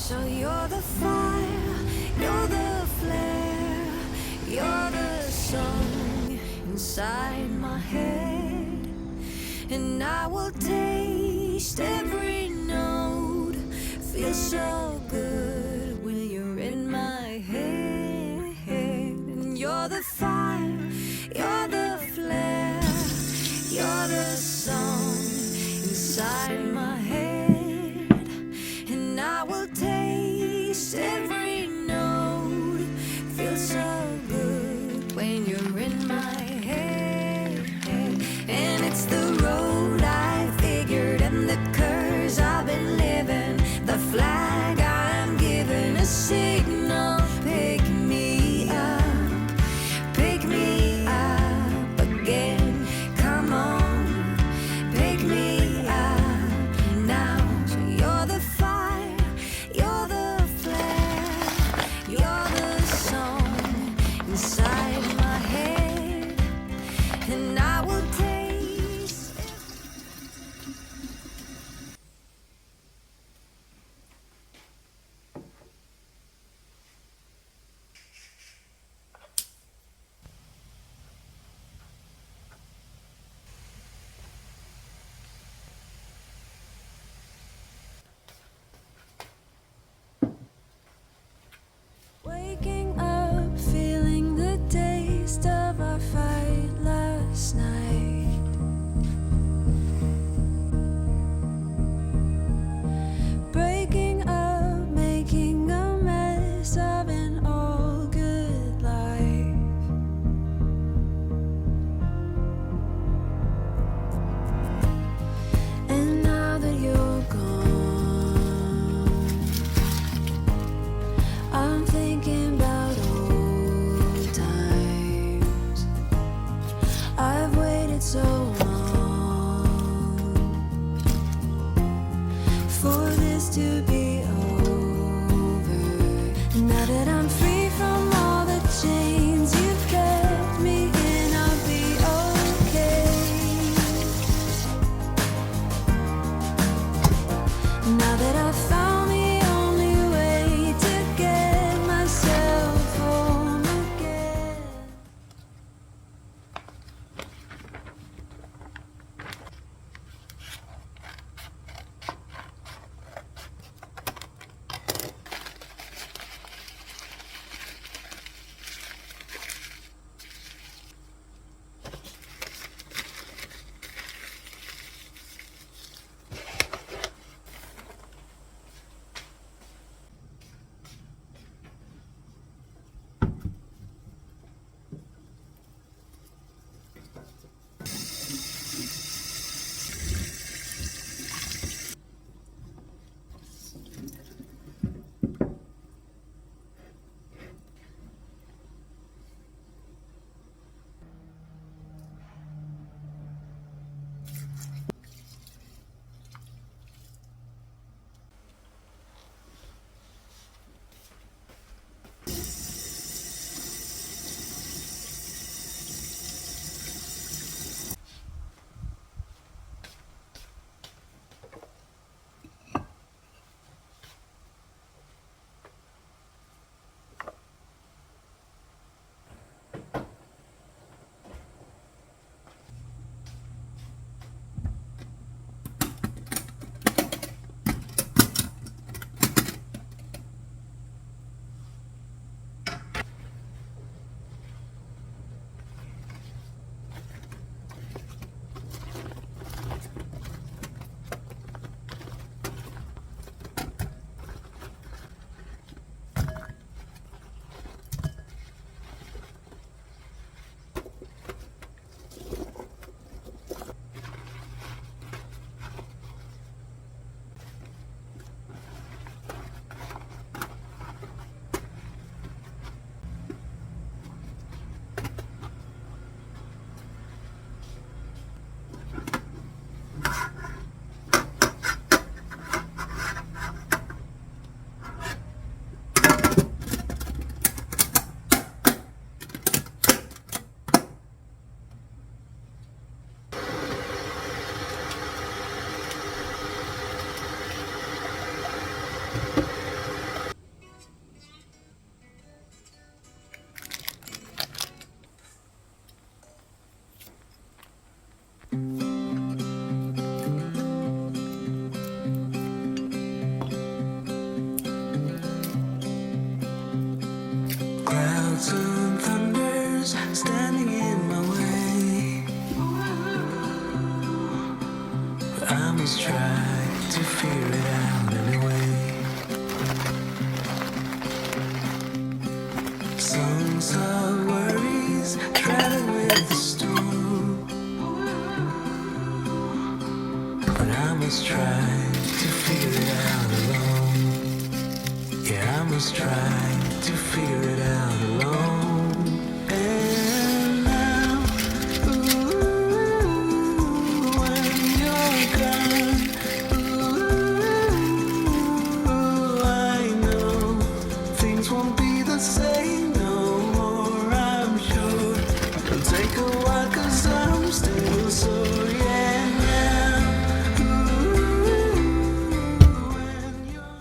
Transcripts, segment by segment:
So you're the fire, you're the flare, you're the song inside my head. And I will taste every note, feel so good when you're in my head. And you're the fire, you're the flare, you're the song inside my head. And I will taste every note, feel so good when you're in my head. And it's the road I figured and the curse I've been living, the flag I'm giving, a signal. Pick me up again. Come on, pick me up now. So you're the fire, you're the flare, you're the song inside my head. And I will taste. Waking up, feeling the taste of our fight last night. Breaking up, making a mess of an all good life. And now that you're gone, I'm thinking about old times. I've waited so long for this to be over. Now that I'm free from all the chains you've kept me in, I'll be okay. Now that I've found the only way to get myself home again. Mountain thunders standing in my way. I must try to figure it out anyway. Songs of worries traveling with the storm, but I must try to figure it out alone. Yeah, I must try to figure it out alone. And now, ooh, when you're gone, ooh, I know things won't be the same no more, I'm sure. It'll take a while 'cause I'm still sore, yeah, now, ooh, when you're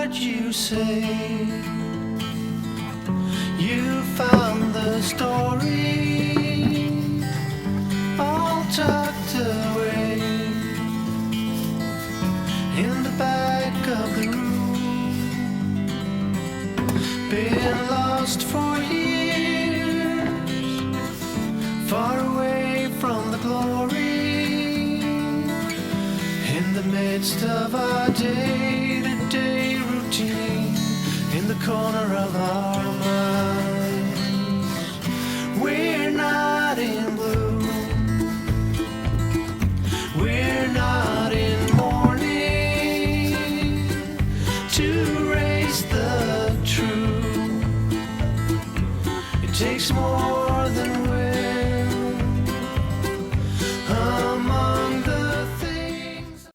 heard you say you found the story all tucked away in the back of the room. Been lost for years, far away from the glory, in the midst of our day-to-day routine, in the corner of our minds. We're not in blue, we're not in mourning to raise the truth. It takes more than words